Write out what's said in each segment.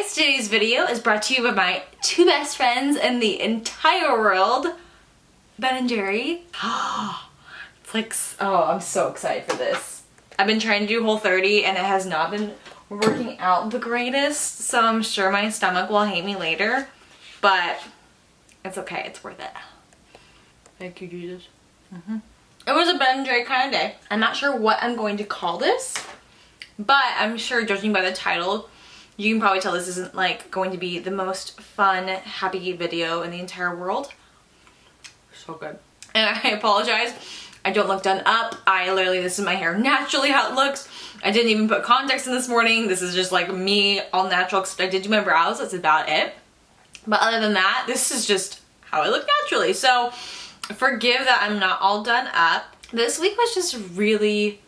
guys, today's video is brought to you by my two best friends in the entire world, Ben and Jerry. It's like, oh, I'm so excited for this. I've been trying to do Whole30 and it has not been working out the greatest, so I'm sure my stomach will hate me later, but it's okay, it's worth it. Thank you, Jesus. It was a Ben and Jerry kind of day. I'm not sure what I'm going to call this, but I'm sure, judging by the title, you can probably tell this isn't like going to be the most fun, happy video in the entire world. So good. And I apologize, I don't look done up. This is my hair naturally how it looks. I didn't even put context in this morning. This is just like me, all natural, except I did do my brows, that's about it. But other than that, this is just how I look naturally. So forgive that I'm not all done up. This week was just really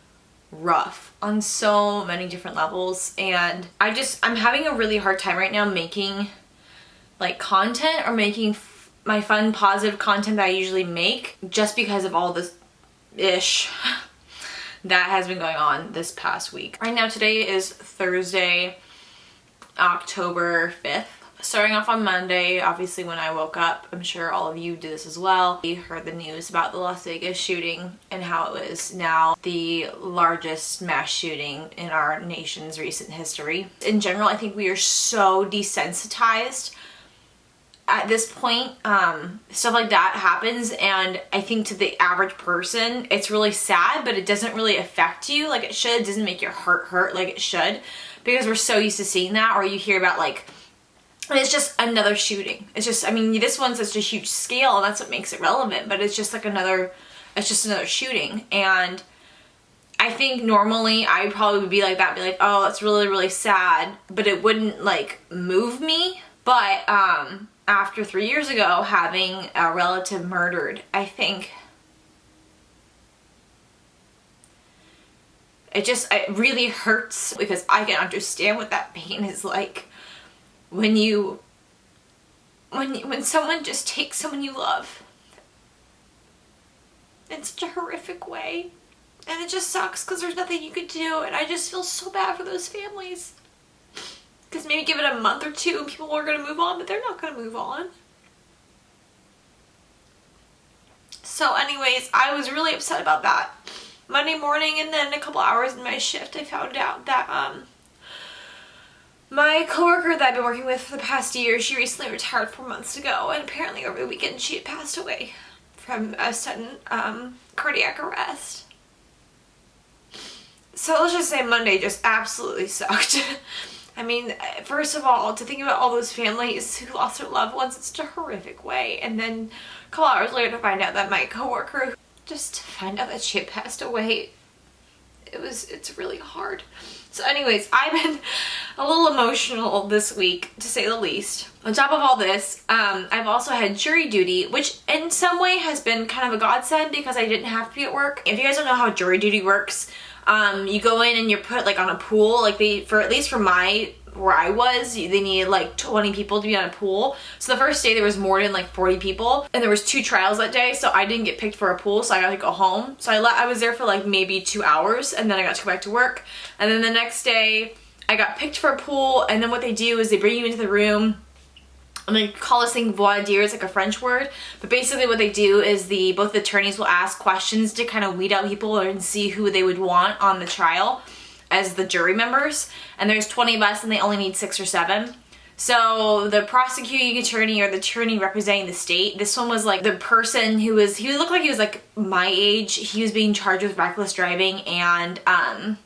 rough on so many different levels, and I'm having a really hard time right now making like content or making my fun, positive content that I usually make, just because of all this ish that has been going on this past week. Right now, today is Thursday, October 5th. Starting off on Monday, obviously when I woke up, I'm sure all of you did this as well. We heard the news about the Las Vegas shooting and how it was now the largest mass shooting in our nation's recent history. In general, I think we are so desensitized at this point. Stuff like that happens, and I think to the average person, it's really sad, but it doesn't really affect you like it should. It doesn't make your heart hurt like it should, because we're so used to seeing that. Or you hear about like, it's just another shooting. It's just, I mean, this one's such a huge scale and that's what makes it relevant, but it's just like another shooting. And I think normally I probably would be like that, be like, oh, that's really, really sad, but it wouldn't like move me. But after 3 years ago having a relative murdered, I think it really hurts, because I can understand what that pain is like. When someone just takes someone you love in such a horrific way, and it just sucks because there's nothing you could do, and I just feel so bad for those families, because maybe give it a month or two and people are going to move on, but they're not going to move on. So anyways, I was really upset about that Monday morning, and then a couple hours in my shift I found out that my coworker that I've been working with for the past year, she recently retired 4 months ago, and apparently over the weekend she had passed away from a sudden cardiac arrest. So let's just say Monday just absolutely sucked. I mean, first of all, to think about all those families who lost their loved ones in such a horrific way, and then a couple hours later to find out that my coworker, just to find out that she had passed away, it's really hard. So anyways, I've been a little emotional this week, to say the least. On top of all this, I've also had jury duty, which in some way has been kind of a godsend because I didn't have to be at work. If you guys don't know how jury duty works, you go in and you're put like on a pool, like at least for where I was, they needed like 20 people to be on a pool. So the first day there was more than like 40 people, and there was 2 trials that day, so I didn't get picked for a pool, so I got to go home. So I was there for like maybe 2 hours, and then I got to go back to work. And then the next day I got picked for a pool, and then what they do is they bring you into the room, and they call this thing voir dire. It's like a French word, but basically what they do is both the attorneys will ask questions to kind of weed out people and see who they would want on the trial as the jury members. And there's 20 of us and they only need 6 or 7. So the prosecuting attorney, or the attorney representing the state, this one was like the person he looked like he was like my age. He was being charged with reckless driving and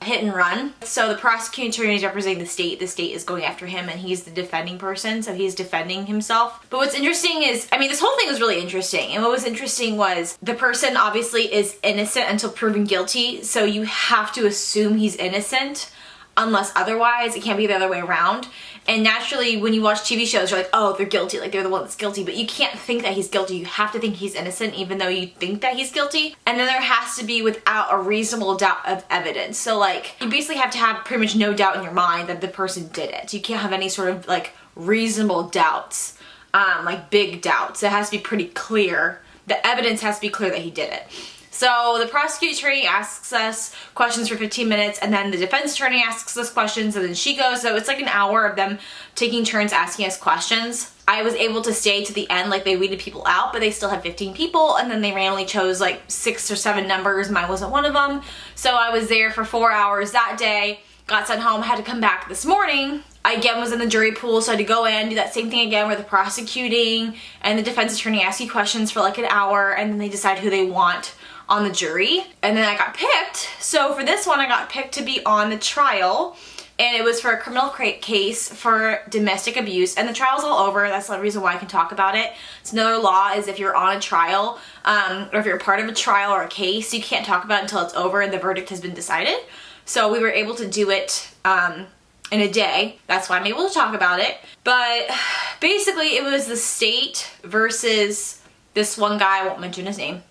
hit and run. So the prosecuting attorney is representing the state is going after him, and he's the defending person, so he's defending himself. But what's interesting is, I mean, this whole thing was really interesting, and what was interesting was the person obviously is innocent until proven guilty, so you have to assume he's innocent unless otherwise. It can't be the other way around. And naturally, when you watch TV shows, you're like, oh, they're guilty, like they're the one that's guilty, but you can't think that he's guilty. You have to think he's innocent even though you think that he's guilty. And then there has to be without a reasonable doubt of evidence. So like, you basically have to have pretty much no doubt in your mind that the person did it. You can't have any sort of like reasonable doubts, like big doubts. It has to be pretty clear. The evidence has to be clear that he did it. So the prosecuting attorney asks us questions for 15 minutes, and then the defense attorney asks us questions, and then she goes. So it's like an hour of them taking turns asking us questions. I was able to stay to the end, like they weeded people out, but they still had 15 people, and then they randomly chose like 6 or 7 numbers. Mine wasn't one of them. So I was there for 4 hours that day, got sent home, had to come back this morning. I again was in the jury pool, so I had to go in, do that same thing again where the prosecuting and the defense attorney ask you questions for like an hour, and then they decide who they want on the jury. And then I got picked. So for this one, I got picked to be on the trial, and it was for a criminal case for domestic abuse, and the trial's all over. That's the reason why I can talk about it. It's another law is if you're on a trial, or if you're part of a trial or a case, you can't talk about it until it's over and the verdict has been decided. So we were able to do it in a day. That's why I'm able to talk about it. But basically it was the state versus this one guy, I won't mention his name,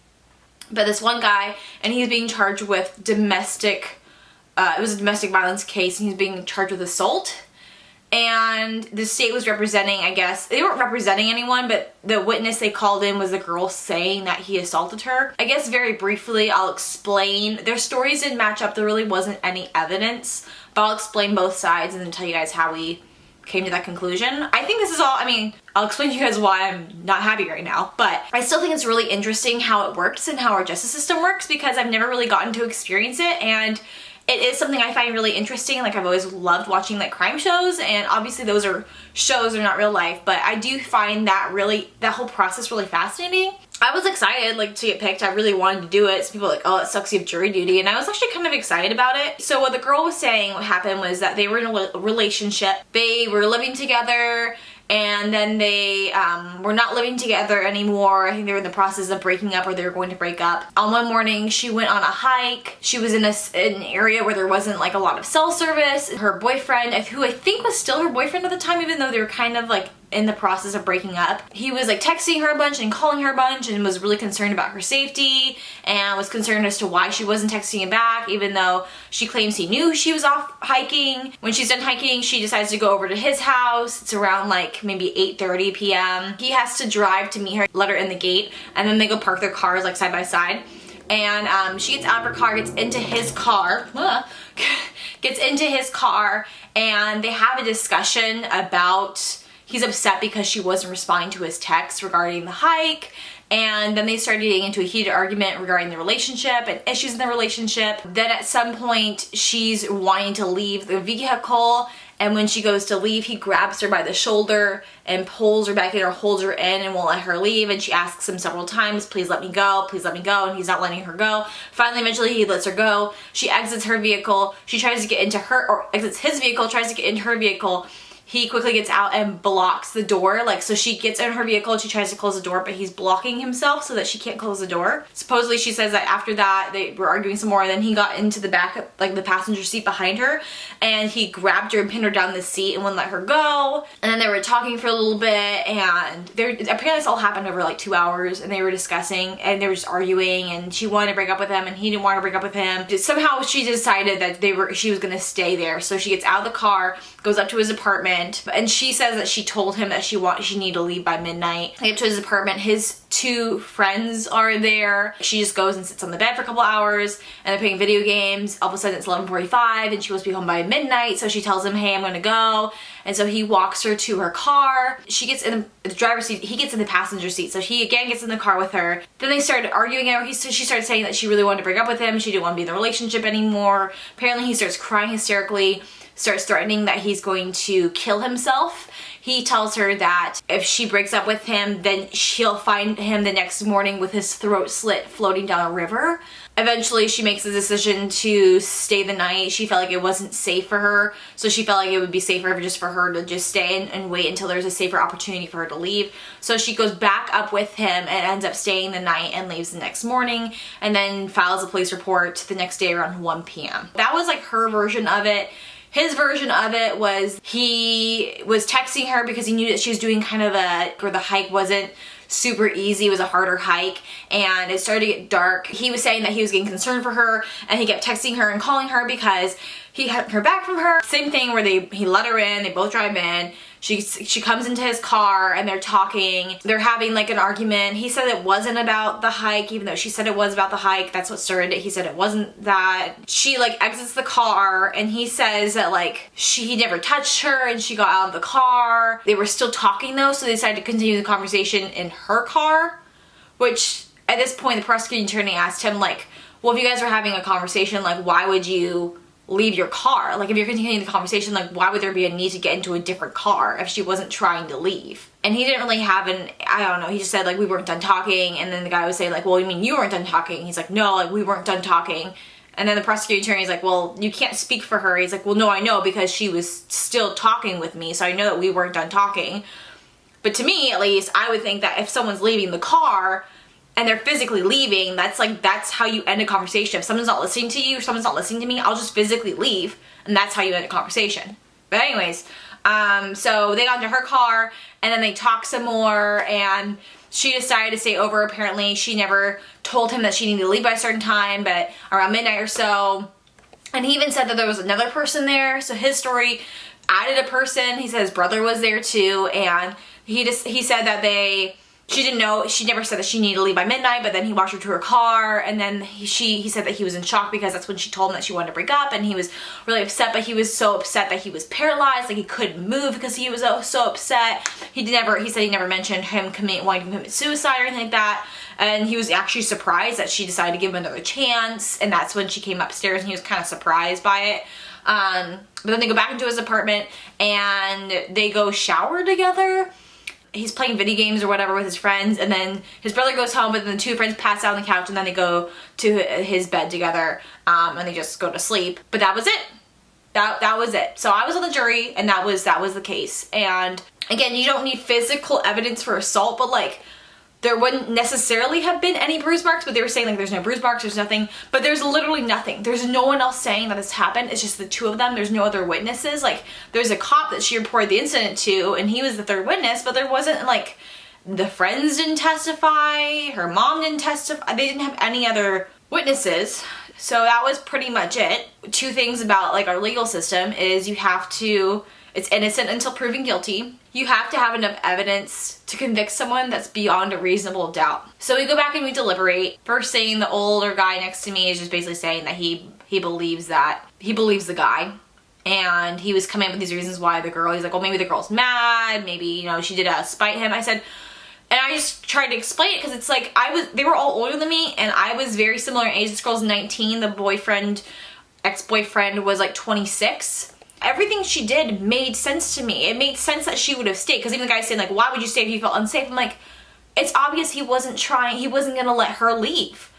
but this one guy, and he's being charged with domestic, it was a domestic violence case, and he's being charged with assault. And the state was representing, I guess, they weren't representing anyone, but the witness they called in was the girl saying that he assaulted her. I guess very briefly, I'll explain. Their stories didn't match up. There really wasn't any evidence, but I'll explain both sides and then tell you guys how we came to that conclusion. I think this is all, I mean, I'll explain to you guys why I'm not happy right now, but I still think it's really interesting how it works and how our justice system works, because I've never really gotten to experience it, and it is something I find really interesting. Like, I've always loved watching like crime shows, and obviously those are shows, they're not real life, but I do find that whole process really fascinating. I was excited like to get picked. I really wanted to do it. Some people were like, oh, it sucks you have jury duty, and I was actually kind of excited about it. So what the girl was saying, what happened was that they were in a relationship. They were living together, and then they were not living together anymore. I think they were in the process of breaking up, or they were going to break up. On one morning, she went on a hike. She was in an area where there wasn't like a lot of cell service. Her boyfriend, who I think was still her boyfriend at the time, even though they were kind of like in the process of breaking up, he was like texting her a bunch and calling her a bunch, and was really concerned about her safety, and was concerned as to why she wasn't texting him back, even though she claims he knew she was off hiking. When she's done hiking, she decides to go over to his house. It's around like maybe 8:30 p.m. He has to drive to meet her, let her in the gate, and then they go park their cars like side by side. And she gets out of her car, gets into his car, and they have a discussion about, he's upset because she wasn't responding to his texts regarding the hike, and then they started getting into a heated argument regarding the relationship and issues in the relationship. Then at some point, she's wanting to leave the vehicle, and when she goes to leave, he grabs her by the shoulder and pulls her back in, or holds her in, and won't let her leave. And she asks him several times, please let me go, and he's not letting her go. Finally, eventually he lets her go. She exits her vehicle. She tries to get into her, or exits his vehicle, tries to get into her vehicle. He quickly gets out and blocks the door. Like, so she gets in her vehicle and she tries to close the door, but he's blocking himself so that she can't close the door. Supposedly she says that after that they were arguing some more, and then he got into the back, like the passenger seat behind her, and he grabbed her and pinned her down the seat and wouldn't let her go. And then they were talking for a little bit, and apparently this all happened over like 2 hours, and they were discussing, and they were just arguing, and she wanted to break up with him and he didn't want to break up with him. Somehow she decided that she was gonna stay there. So she gets out of the car, goes up to his apartment, and she says that she told him that she needed to leave by midnight. They get to his apartment. His 2 friends are there. She just goes and sits on the bed for a couple hours, and they're playing video games. All of a sudden it's 11:45, and she wants to be home by midnight, so she tells him, hey, I'm gonna go. And so he walks her to her car. She gets in the driver's seat, he gets in the passenger seat, so he again gets in the car with her. Then they started arguing, and she started saying that she really wanted to break up with him. She didn't want to be in the relationship anymore. Apparently he starts crying hysterically, starts threatening that he's going to kill himself. He tells her that if she breaks up with him, then she'll find him the next morning with his throat slit floating down a river. Eventually she makes the decision to stay the night. She felt like it wasn't safe for her, so she felt like it would be safer just for her to just stay and wait until there's a safer opportunity for her to leave. So she goes back up with him and ends up staying the night and leaves the next morning, and then files a police report the next day around 1 p.m. That was like her version of it. His version of it was he was texting her because he knew that she was doing kind of where the hike wasn't super easy. It was a harder hike, and it started to get dark. He was saying that he was getting concerned for her, and he kept texting her and calling her because He hadn't heard back from her. Same thing where he let her in, they both drive in. She comes into his car and they're talking. They're having like an argument. He said it wasn't about the hike, even though she said it was about the hike. That's what started it. He said it wasn't that. She like exits the car and he says that like he never touched her and she got out of the car. They were still talking though, so they decided to continue the conversation in her car, which at this point the prosecuting attorney asked him like, well, if you guys were having a conversation, like why would you leave your car? Like if you're continuing the conversation, like why would there be a need to get into a different car if she wasn't trying to leave? And he didn't really have I don't know, he just said like we weren't done talking, and then the guy would say like, well, you mean you weren't done talking? He's like, no, like we weren't done talking. And then the prosecuting attorney's like, well, you can't speak for her. He's like, well, no, I know because she was still talking with me, so I know that we weren't done talking. But to me, at least, I would think that if someone's leaving the car and they're physically leaving, that's how you end a conversation. If someone's not listening to you, or someone's not listening to me, I'll just physically leave, and that's how you end a conversation. But anyways, so they got into her car, and then they talked some more, and she decided to stay over. Apparently, she never told him that she needed to leave by a certain time, but around midnight or so. And he even said that there was another person there, so his story added a person. He said his brother was there too, and he said that she didn't know, she never said that she needed to leave by midnight, but then he walked her to her car, and then he said that he was in shock because that's when she told him that she wanted to break up, and he was really upset, but he was so upset that he was paralyzed, like he couldn't move because he was so upset. He said he never mentioned him wanting to commit suicide or anything like that, and he was actually surprised that she decided to give him another chance, and that's when she came upstairs, and he was kind of surprised by it. But then they go back into his apartment, and they go shower together. He's playing video games or whatever with his friends, and then his brother goes home, but then the two friends pass out on the couch, and then they go to his bed together, and they just go to sleep. But that was it. That was it. So I was on the jury, and that was the case. And again, you don't need physical evidence for assault, but like there wouldn't necessarily have been any bruise marks, but they were saying like there's no bruise marks, there's nothing, but there's literally nothing. There's no one else saying that this happened. It's just the two of them. There's no other witnesses. Like there's a cop that she reported the incident to, and he was the third witness, but there wasn't like, the friends didn't testify, her mom didn't testify, they didn't have any other witnesses. So that was pretty much it. Two things about like our legal system is it's innocent until proven guilty. You have to have enough evidence to convict someone that's beyond a reasonable doubt. So we go back and we deliberate. First thing, the older guy next to me is just basically saying that he believes the guy. And he was coming up with these reasons why he's like, well, maybe the girl's mad, maybe, you know, she did spite him. I said, and I just tried to explain it because it's like, they were all older than me, and I was very similar in age. This girl's 19, the ex-boyfriend was like 26. Everything she did made sense to me. It made sense that she would have stayed, because even the guy saying like, why would you stay if you felt unsafe? I'm like, it's obvious he wasn't gonna let her leave.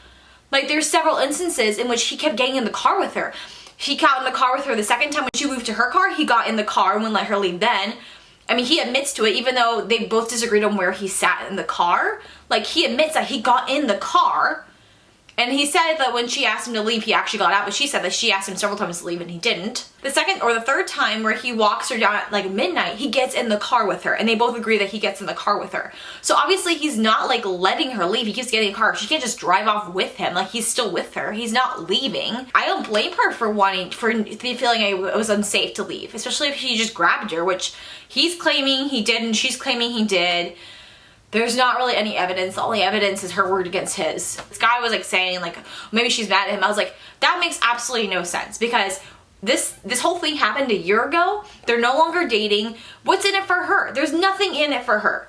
Like there's several instances in which he kept getting in the car with her. He got in the car with her the second time when she moved to her car, he got in the car and wouldn't let her leave then. I mean, he admits to it, even though they both disagreed on where he sat in the car. Like he admits that he got in the car. And he said that when she asked him to leave, he actually got out, but she said that she asked him several times to leave and he didn't. The second or the third time where he walks her down at like midnight, he gets in the car with her, and they both agree that he gets in the ar with her. So obviously he's not like letting her leave. He keeps getting in the car. She can't just drive off with him. Like he's still with her. He's not leaving. I don't blame her for feeling it was unsafe to leave, especially if he just grabbed her, which he's claiming he did and she's claiming he did. There's not really any evidence. The only evidence is her word against his. This guy was like saying like, maybe she's mad at him. I was like, that makes absolutely no sense, because this whole thing happened a year ago. They're no longer dating. What's in it for her? There's nothing in it for her.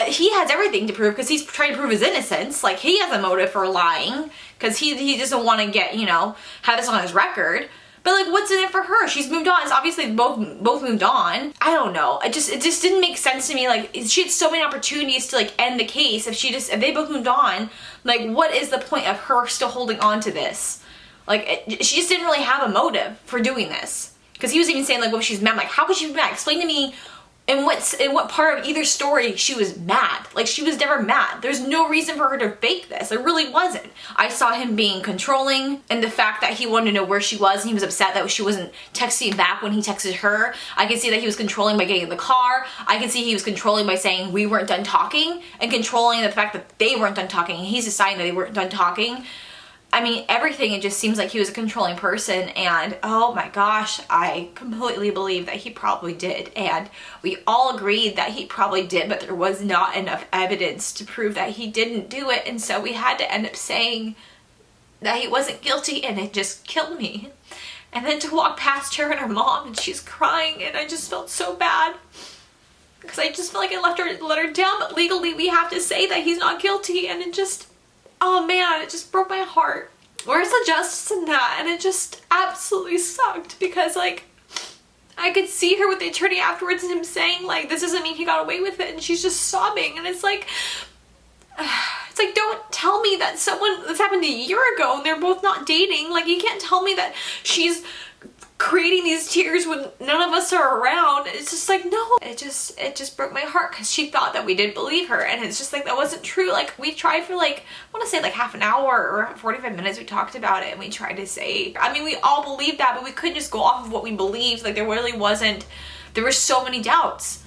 He has everything to prove because he's trying to prove his innocence. Like he has a motive for lying because he doesn't want to get, have this on his record. But like, what's in it for her? She's moved on. It's obviously both moved on. I don't know. It just didn't make sense to me. Like she had so many opportunities to like end the case. If they both moved on, like what is the point of her still holding on to this? Like she just didn't really have a motive for doing this. Because he was even saying like, well, she's mad. Like how could she be mad? Explain to me in what part of either story she was mad. Like she was never mad. There's no reason for her to fake this. There really wasn't. I saw him being controlling, and the fact that he wanted to know where she was, and he was upset that she wasn't texting back when he texted her. I could see that he was controlling by getting in the car. I could see he was controlling by saying we weren't done talking, and controlling the fact that they weren't done talking, and he's deciding that they weren't done talking. I mean, everything, it just seems like he was a controlling person, and oh my gosh, I completely believe that he probably did, and we all agreed that he probably did, but there was not enough evidence to prove that he didn't do it, and so we had to end up saying that he wasn't guilty, and it just killed me. And then to walk past her and her mom, and she's crying, and I just felt so bad. Because I just felt like I let her down, but legally we have to say that he's not guilty, and it just, oh man, it just broke my heart. Where's the justice in that? And it just absolutely sucked, because like, I could see her with the attorney afterwards and him saying like, this doesn't mean he got away with it, and she's just sobbing, and it's like, don't tell me that this happened a year ago and they're both not dating. Like, you can't tell me that she's creating these tears when none of us are around. It's just like, no. It just broke my heart, because she thought that we did believe her, and it's just like, that wasn't true. Like, we tried for like, I want to say like half an hour or 45 minutes, we talked about it, and we tried to say, I mean, we all believed that, but we couldn't just go off of what we believed. Like, there were so many doubts.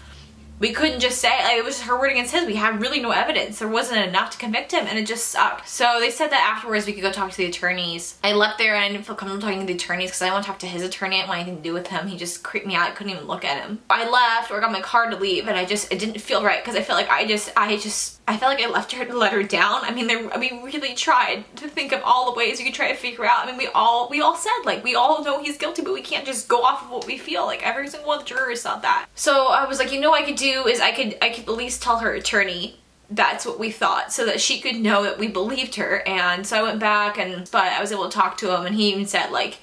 We couldn't just say, like, it was her word against his. We had really no evidence. There wasn't enough to convict him, and it just sucked. So they said that afterwards we could go talk to the attorneys. I left there and I didn't feel comfortable talking to the attorneys because I didn't want to talk to his attorney. I didn't want anything to do with him. He just creeped me out. I couldn't even look at him. I left, or got my car to leave, and it didn't feel right, because I felt like I felt like I left her to let her down. I mean, we really tried to think of all the ways we could try to figure out. I mean, we all said, like, we all know he's guilty, but we can't just go off of what we feel. Like, every single one of the jurors thought that. So I was like, you know what I could do is I could at least tell her attorney that's what we thought, so that she could know that we believed her. And so I went back, but I was able to talk to him, and he even said, like,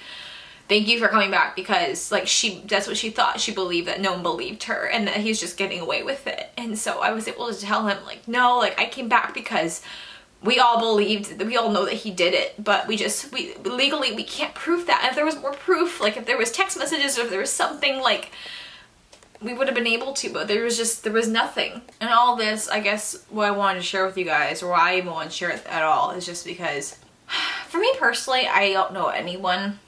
thank you for coming back, because like, that's what she thought. She believed that no one believed her, and that he was just getting away with it. And so I was able to tell him, like, no, like, I came back because we all believed, we all know that he did it, but legally we can't prove that. And if there was more proof, like if there was text messages, or if there was something, like, we would have been able to, but there was nothing. And all this, I guess, what I wanted to share with you guys, or why I even want to share it at all, is just because, for me personally, I don't know anyone.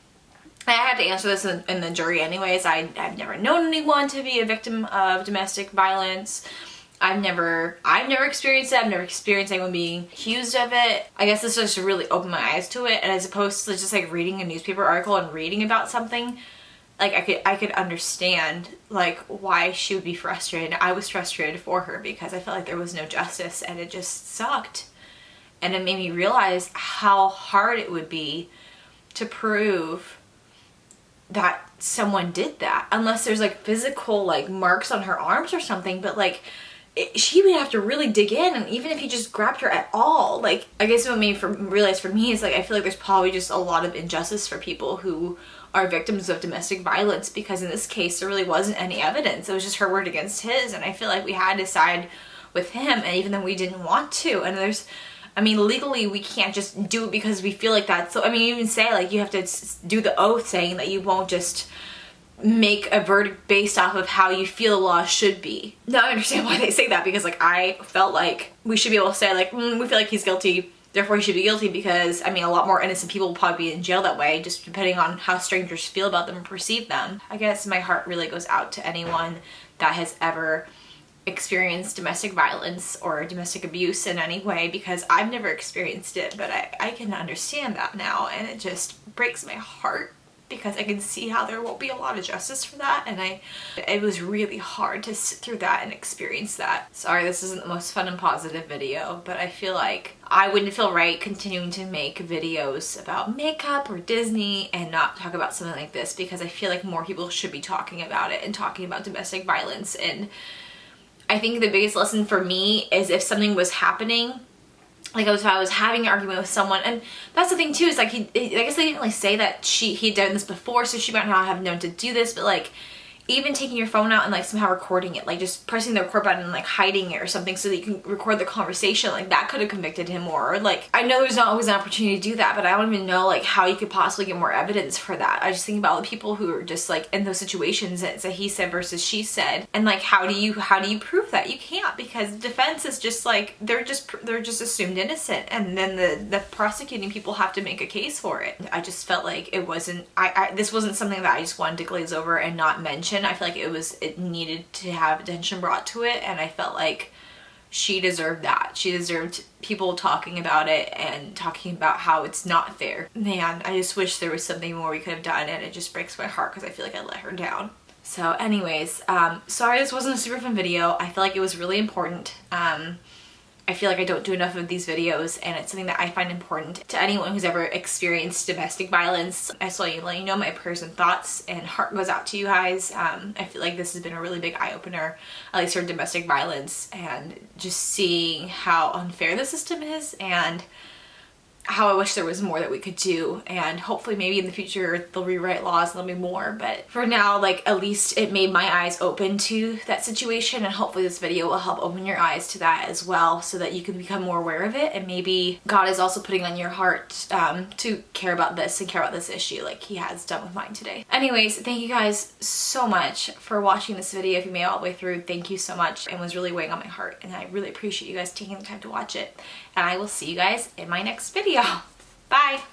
I had to answer this in the jury anyways. I've never known anyone to be a victim of domestic violence. I've never experienced it. I've never experienced anyone being accused of it. I guess this just really opened my eyes to it, and as opposed to just like reading a newspaper article and reading about something, like I could understand like why she would be frustrated. I was frustrated for her because I felt like there was no justice, and it just sucked. And it made me realize how hard it would be to prove that someone did that, unless there's like physical like marks on her arms or something. But like, she would have to really dig in, and even if he just grabbed her at all, like, I guess what made me realize for me is like, I feel like there's probably just a lot of injustice for people who are victims of domestic violence, because in this case there really wasn't any evidence. It was just her word against his, and I feel like we had to side with him, and even though we didn't want to. And I mean, legally we can't just do it because we feel like that. So I mean, you even say like, you have to do the oath saying that you won't just make a verdict based off of how you feel the law should be. Now I understand why they say that, because like, I felt like we should be able to say like, we feel like he's guilty, therefore he should be guilty, because I mean, a lot more innocent people will probably be in jail that way, just depending on how strangers feel about them and perceive them. I guess my heart really goes out to anyone that has ever experienced domestic violence or domestic abuse in any way, because I've never experienced it, but I can understand that now, and it just breaks my heart, because I can see how there won't be a lot of justice for that, and it was really hard to sit through that and experience that. Sorry, this isn't the most fun and positive video, but I feel like I wouldn't feel right continuing to make videos about makeup or Disney and not talk about something like this, because I feel like more people should be talking about it and talking about domestic violence. And I think the biggest lesson for me is, if something was happening, like if I was having an argument with someone, and that's the thing too, is like, I guess they didn't really say that he'd done this before, so she might not have known to do this, but like, even taking your phone out and like somehow recording it, like just pressing the record button and like hiding it or something so that you can record the conversation, like that could have convicted him more. Or like, I know there's not always an opportunity to do that, but I don't even know like how you could possibly get more evidence for that. I just think about all the people who are just like in those situations, and it's a he said versus she said, and like, how do you prove that? You can't, because defense is just like, they're just assumed innocent, and then the prosecuting people have to make a case for it. I just felt like it wasn't, this wasn't something that I just wanted to glaze over and not mention. I feel like it needed to have attention brought to it, and I felt like she deserved that. She deserved people talking about it and talking about how it's not fair. Man, I just wish there was something more we could have done, and it just breaks my heart because I feel like I let her down. So anyways, sorry this wasn't a super fun video. I feel like it was really important. I feel like I don't do enough of these videos, and it's something that I find important to anyone who's ever experienced domestic violence. I just want to let you know my prayers and thoughts and heart goes out to you guys. I feel like this has been a really big eye-opener, at least for domestic violence, and just seeing how unfair the system is and how I wish there was more that we could do, and hopefully maybe in the future they'll rewrite laws and there'll be more, but for now, like, at least it made my eyes open to that situation, and hopefully this video will help open your eyes to that as well so that you can become more aware of it, and maybe God is also putting on your heart to care about this and care about this issue like he has done with mine today. Anyways, thank you guys so much for watching this video. If you made it all the way through, thank you so much. It was really weighing on my heart, and I really appreciate you guys taking the time to watch it, and I will see you guys in my next video. Bye!